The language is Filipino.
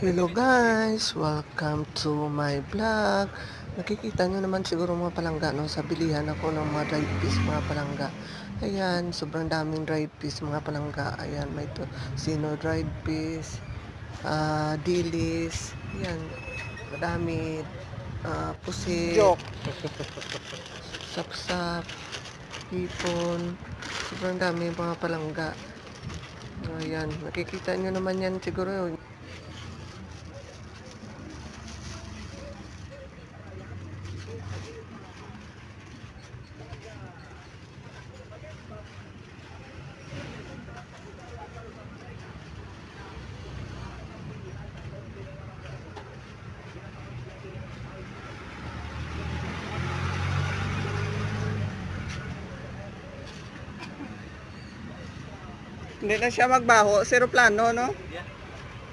Hello guys! Welcome to my vlog. Nakikita nyo naman siguro mga palangga, no? Sa bilihan ako ng mga dried fish, mga palangga. Ayan, sobrang daming dried fish, mga palangga. Ayan, may to sino dried fish, dilis, ayan, madami, pusit, Joke. sapsap, hipon, sobrang dami mga palangga. Ayan, nakikita nyo naman yan siguro. Hindi na siya magbaho. Zero plano, no?